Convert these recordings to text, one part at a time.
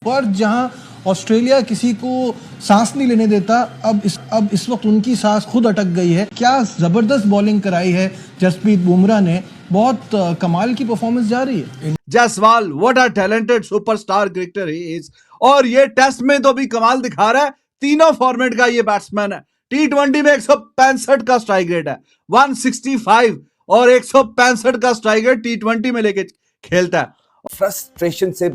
पर जहां ऑस्ट्रेलिया किसी को सांस नहीं लेने देता, अब इस वक्त उनकी सांस खुद अटक गई है। क्या जबरदस्त बॉलिंग कराई है जसप्रीत बुमराह ने, बहुत कमाल की परफॉर्मेंस जा रही है। Jaiswal what a talented superstar cricketer he is, और ये टेस्ट में तो भी कमाल दिखा रहा है। तीनों फॉर्मेट का ये बैट्समैन है। टी20 में 165 का स्ट्राइक रेट है, 165 और 165 का स्ट्राइक रेट टी20 में लेके खेलता है। फ्रस्ट्रेशन से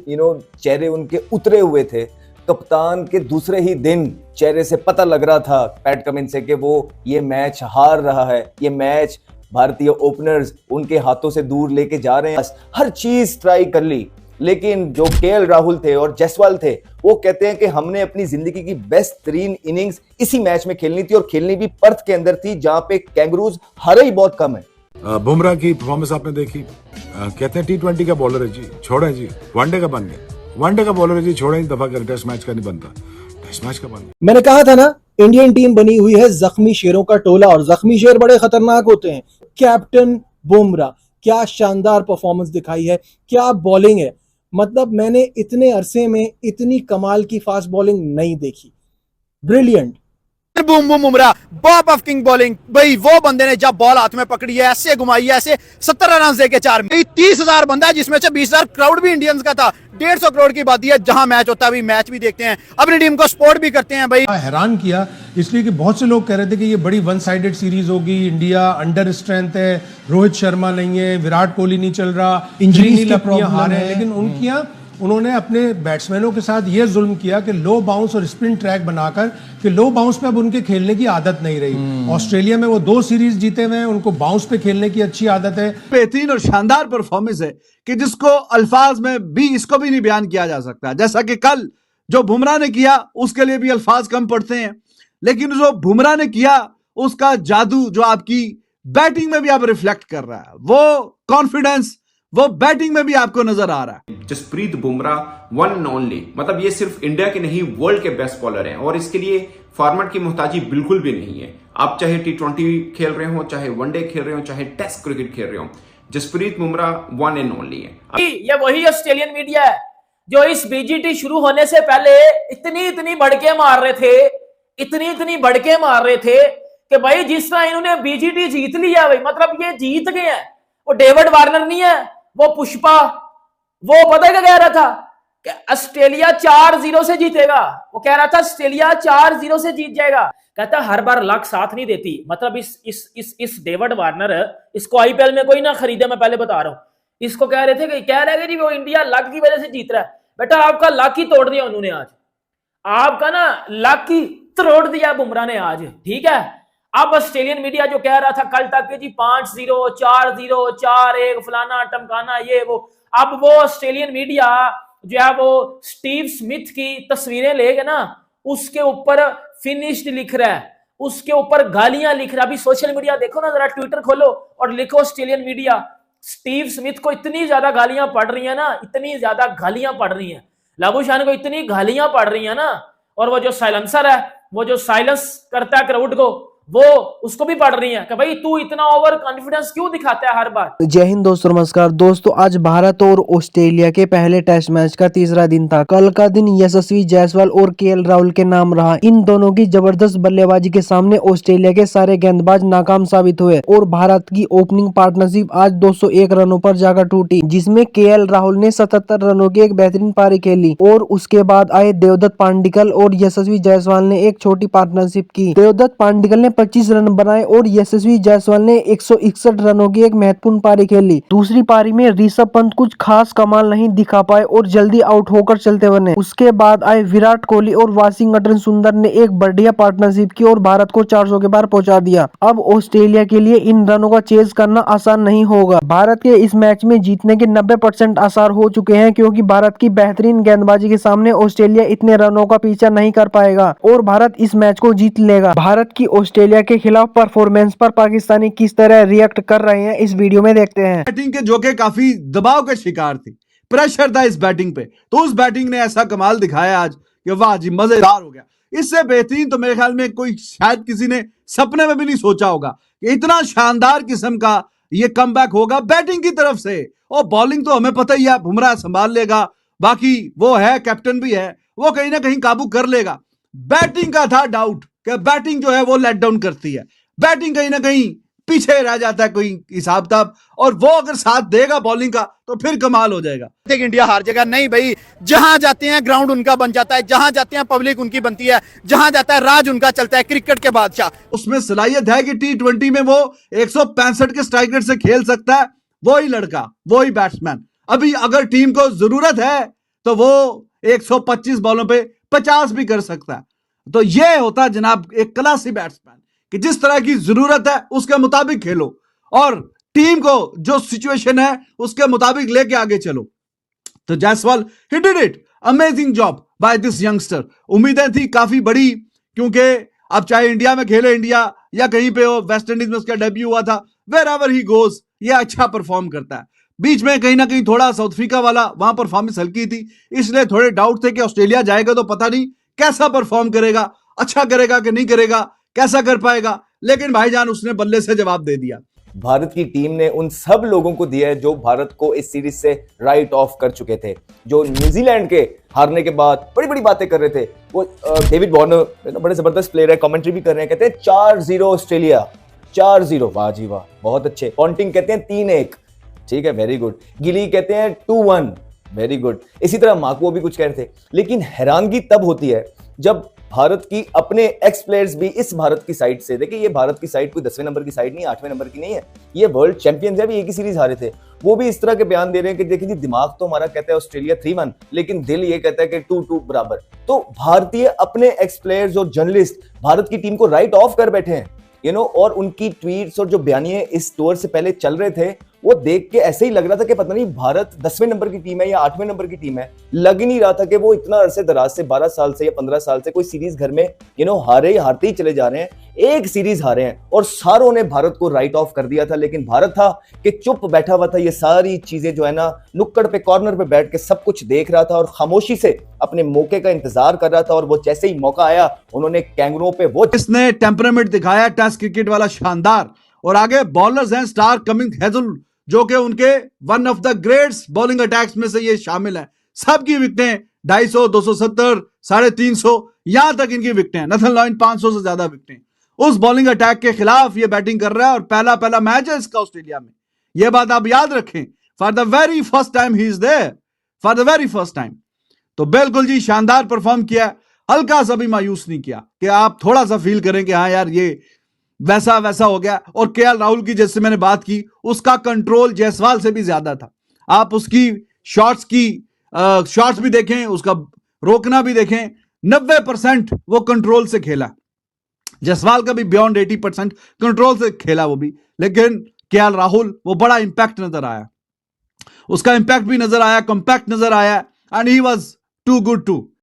चेहरे उनके उतरे हुए थे। कप्तान के दूसरे ही दिन चेहरे से पता लग रहा था पैट कमिंस से कि वो ये मैच हार रहा है, ये मैच भारतीय ओपनर्स उनके हाथों से दूर लेके जा रहे हैं। हर चीज ट्राई कर ली, लेकिन जो केएल राहुल थे और जायसवाल थे वो कहते हैं कि हमने अपनी जिंदगी की बेस्ट तरीन इनिंग्स इसी मैच में खेलनी थी, और खेलनी भी पर्थ के अंदर थी जहां पे कैंगरूज हारे ही बहुत कम है। बुमराह की परफॉर्मेंस आपने देखी, कहते हैं टी20 का बॉलर है जी, छोड़े जी, वनडे का बन गया। वनडे का बॉलर है जी, छोड़े ही दफा कर, टेस्ट मैच का नहीं बनता, टेस्ट मैच का बन गया। मैंने कहा था ना, इंडियन टीम बनी हुई है जख्मी शेरों का टोला, और जख्मी शेर बड़े खतरनाक होते हैं। कैप्टन बुमराह, क्या शानदार परफॉर्मेंस दिखाई है, क्या बॉलिंग है। मतलब मैंने इतने अरसे में इतनी कमाल की फास्ट बॉलिंग नहीं देखी। Brilliant. Boom boom Bumrah, Bob of king bowling. भाई वो बंदे ने जब बॉल हाथ में पकड़ी है, ऐसे घुमाई है, ऐसे 70 रन देके 4 में। 30,000 बंदा है, जिसमें से 20,000 क्राउड भी इंडियंस का था। 150 करोड़ की बात है, जहां मैच होता है अभी मैच भी देखते हैं, अपनी टीम को सपोर्ट भी करते हैं। भाई हैरान किया इसलिए कि बहुत से लोग कह रहे थे कि ये बड़ी वन साइडेड सीरीज होगी, इंडिया अंडर स्ट्रेंथ है, रोहित शर्मा नहीं है, विराट कोहली नहीं चल रहा, इंजरीज की प्रॉब्लम हार है। लेकिन उन्होंने अपने बैट्समैनों के साथ ये जुल्म किया कि लो बाउंस और स्पिन ट्रैक बनाकर, कि लो बाउंस पे अब उनके खेलने की आदत नहीं रही। ऑस्ट्रेलिया में वो 2 सीरीज जीते हुए हैं, उनको बाउंस पे खेलने की अच्छी आदत है। बेहतरीन और शानदार परफॉर्मेंस है कि जिसको अल्फाज में भी इसको भी नहीं बयान किया जा सकता। जैसा कि कल जो बुमराह ने किया उसके लिए भी अल्फाज कम पड़ते हैं, लेकिन जो बुमराह ने किया उसका जादू जो आपकी बैटिंग में भी आप रिफ्लेक्ट कर रहा है, वो कॉन्फिडेंस वो बैटिंग में भी आपको नजर आ रहा है। Jasprit Bumrah one and only, मतलब ये सिर्फ इंडिया के नहीं वर्ल्ड के बेस्ट बॉलर हैं, और इसके लिए फॉर्मेट की मोहताजी बिल्कुल भी नहीं है। आप चाहे टी20 खेल रहे हो, चाहे वनडे खेल रहे हो, चाहे टेस्ट क्रिकेट खेल रहे हो, Jasprit Bumrah one and only है। ये वही ऑस्ट्रेलियन मीडिया है जो इस बीजीटी शुरू होने से पहले इतनी भड़के मार रहे थे, इतनी भड़के मार रहे थे कि भाई जिस तरह इन्होंने बीजीटी जीत लिया, भाई मतलब ये जीत गए हैं। वो डेविड वार्नर नहीं है, वो पुष्पा, वो पता क्या कह रहा था कि ऑस्ट्रेलिया 4-0 से जीतेगा। वो कह रहा था ऑस्ट्रेलिया 4-0 से जीत जाएगा। कहता हर बार लक साथ नहीं देती। मतलब इस डेविड वार्नर, इसको आईपीएल में कोई ना खरीदे, मैं पहले बता रहा हूं। इसको कह रहे थे कि कह रहे जी वो इंडिया लक की वजह से जीत रहा है। बेटा आपका लक ही तोड़ दिया उन्होंने आज, आपका ना लक ही तोड़ दिया बुमराह ने आज, ठीक है। अब ऑस्ट्रेलियन मीडिया जो कह रहा था कल तक कि जी 5-0 4-0 4-1 फलाना टमकाना ये वो, अब वो ऑस्ट्रेलियन मीडिया जो है वो स्टीव स्मिथ की तस्वीरें लेके ना उसके ऊपर फिनिश्ड लिख रहा है, उसके ऊपर गालियां लिख रहा है। अभी सोशल मीडिया देखो ना, जरा ट्विटर खोलो और लिखो ऑस्ट्रेलियन मीडिया, स्टीव स्मिथ को इतनी ज्यादा गालियां पड़ रही है ना, इतनी ज्यादा गालियां पड़ रही है, लाबूशान को इतनी गालियां पड़ रही है ना। और वो जो साइलेंसर है, वो जो साइलेंस करता है क्राउड को, वो उसको भी पढ़ रही है कि भाई तू इतना ओवर कॉन्फिडेंस क्यों दिखाता है हर बार। जय हिंद दोस्तों, नमस्कार दोस्तों। आज भारत और ऑस्ट्रेलिया के पहले टेस्ट मैच का तीसरा दिन था। कल का दिन यशस्वी जायसवाल और केएल राहुल के नाम रहा। इन दोनों की जबरदस्त बल्लेबाजी के सामने ऑस्ट्रेलिया के सारे गेंदबाज नाकाम साबित हुए और भारत की ओपनिंग पार्टनरशिप आज 201 रनों पर जाकर टूटी, जिसमें केएल राहुल ने 77 रनों की एक बेहतरीन पारी खेली। और उसके बाद आए देवदत्त पांडिकल और यशस्वी जायसवाल ने एक छोटी पार्टनरशिप की। देवदत्त पांडिकल ने 25 रन बनाए और यशस्वी जायसवाल ने 161 रनों की एक महत्वपूर्ण पारी खेली। दूसरी पारी में ऋषभ पंत कुछ खास कमाल नहीं दिखा पाए और जल्दी आउट होकर चलते बने। उसके बाद आए विराट कोहली और वाशिंगटन सुंदर ने एक बढ़िया पार्टनरशिप की और भारत को 400 के पार पहुंचा दिया। अब ऑस्ट्रेलिया के लिए इन रनों का चेज करना आसान नहीं होगा। भारत के इस मैच में जीतने के 90% आसार हो चुके हैं, क्योंकि भारत की बेहतरीन गेंदबाजी के सामने ऑस्ट्रेलिया इतने रनों का पीछा नहीं कर पाएगा और भारत इस मैच को जीत लेगा। भारत की ऑस्ट्रेलिया के खिलाफ परफॉर्मेंस पर पाकिस्तानी किस तरह रिएक्ट कर रहे हैं, इस वीडियो में देखते हैं। बैटिंग के जो कि काफी दबाव के शिकार थी, प्रेशर था इस बैटिंग पे, तो उस बैटिंग ने ऐसा कमाल दिखाया आज कि वाह जी, मजेदार हो गया। इससे बेहतरीन तो मेरे ख्याल में कोई शायद किसी ने सपने में भी नहीं सोचा होगा कि इतना शानदार किस्म का ये कमबैक होगा बैटिंग की तरफ से। और बॉलिंग तो हमें पता ही है, बुमराह संभाल लेगा, बाकी वो है, कैप्टन भी है, वो कहीं ना कहीं काबू कर लेगा। बैटिंग का था डाउट कि बैटिंग जो है वो लेट डाउन करती है, बैटिंग कहीं ना कहीं पीछे रह जाता है कोई हिसाब किताब, और वो अगर साथ देगा बॉलिंग का तो फिर कमाल हो जाएगा। इंडिया हार जाएगा नहीं भाई, जहां जाते हैं ग्राउंड उनका बन जाता है, जहां जाते हैं पब्लिक उनकी बनती है, जहां जाता है राज उनका चलता है, क्रिकेट के बादशाह। उसमें सलाहियत है कि T20 में वो 165 के स्ट्राइक रेट से खेल सकता है, वही लड़का, वही बैट्समैन। अभी अगर टीम को जरूरत है तो वो 125 बॉलों पे 50 भी कर सकता है। तो ये होता है जनाब एक क्लासी बैट्समैन, कि जिस तरह की जरूरत है उसके मुताबिक खेलो और टीम को जो सिचुएशन है उसके मुताबिक लेके आगे चलो। तो Jaiswal he did it, amazing job by this youngster. उम्मीदें थी काफी बड़ी, क्योंकि अब चाहे इंडिया में खेले इंडिया या कहीं पे हो, वेस्ट इंडीज में उसका डेब्यू हुआ था, वेर एवर ही गोज ये अच्छा परफॉर्म करता है। बीच में कहीं ना कहीं थोड़ा साउथ अफ्रीका वाला वहां परफॉर्मेंस हल्की थी, इसलिए थोड़े डाउट थे कि ऑस्ट्रेलिया जाएगा तो पता नहीं कैसा परफॉर्म करेगा, अच्छा करेगा कि नहीं करेगा, कैसा कर पाएगा, लेकिन भाईजान उसने बल्ले से जवाब दे दिया। भारत की टीम ने उन सब लोगों को दिया है जो भारत को इस सीरीज से राइट ऑफ कर चुके थे, जो न्यूजीलैंड के हारने के बाद बड़ी बड़ी बातें कर रहे थे। वो डेविड वार्नर बड़े जबरदस्त प्लेयर है, कमेंट्री भी कर रहे हैं, कहते हैं 4-0 ऑस्ट्रेलिया, 4-0, वाह जी वाह, बहुत अच्छे। पॉन्टिंग कहते हैं 3-1, ठीक है, वेरी गुड। गिली कहते हैं 2-1, वेरी गुड। इसी तरह मार्को भी कुछ कह रहे थे। लेकिन हैरानगी तब होती है जब भारत की अपने एक्स प्लेयर्स भी इस भारत की साइड से, देखिए ये भारत की साइड कोई 10वें नंबर की साइड नहीं, 8वें नंबर की नहीं है, ये वर्ल्ड चैंपियंस है, भी एक ही सीरीज हारे थे, वो भी इस तरह के बयान दे रहे हैं कि देखिए जी दिमाग तो हमारा कहता है ऑस्ट्रेलिया 3-1, लेकिन दिल ये कहता है कि 2-2 बराबर। तो भारतीय अपने एक्स प्लेयर्स और जर्नलिस्ट भारत की टीम को राइट ऑफ कर बैठे हैं, और उनकी ट्वीट्स और जो बयानिए इस टूर से पहले चल रहे थे, वो देख के ऐसे ही लग रहा था कि पता नहीं भारत 10वें नंबर की टीम है या 8वें नंबर की टीम है। लग ही नहीं रहा था कि वो इतना अरसे दराज से 12 साल से या 15 साल से कोई सीरीज घर में हारते ही चले जा रहे हैं। एक सीरीज हारे हैं और सारों ने भारत को राइट ऑफ कर दिया था, लेकिन भारत था कि चुप बैठा हुआ था, ये सारी चीजें जो है ना नुक्कड़ पे कॉर्नर पे बैठ के सब कुछ देख रहा था और खामोशी से अपने मौके का इंतजार कर रहा था। और वो जैसे ही मौका आया उन्होंने कैंगरों पे वो इसने टेम्परामेंट दिखाया टेस्ट क्रिकेट वाला शानदार। और आगे बॉलर्स हैं स्टार कमिंग हेजल, जो कि उनके one of the greats bowling attacks में से ये शामिल है। सबकी विकेटें 250, 270, 350, यहां तक इनकी विकेटें हैं। नथन लॉयन 500 से ज्यादा विकेटें। उस बॉलिंग अटैक के खिलाफ ये बैटिंग कर रहा है और पहला मैच है इसका ऑस्ट्रेलिया में। यह बात आप याद रखें, for the very first time he is there, for the very first time. तो बिल्कुल जी शानदार परफॉर्म किया, हल्का सा भी मायूस नहीं किया कि आप थोड़ा सा फील करें कि हाँ यार ये वैसा हो गया। और केएल राहुल की जैसे मैंने बात की, उसका कंट्रोल जायसवाल से भी ज्यादा था। आप उसकी शॉट्स भी देखें, उसका रोकना भी देखें, 90% वो कंट्रोल से खेला। जायसवाल का भी बियॉन्ड 80% कंट्रोल से खेला वो भी, लेकिन केएल राहुल वो बड़ा इंपैक्ट नजर आया, उसका इंपैक्ट भी नजर आया, कंपैक्ट नजर आया, and he was too good to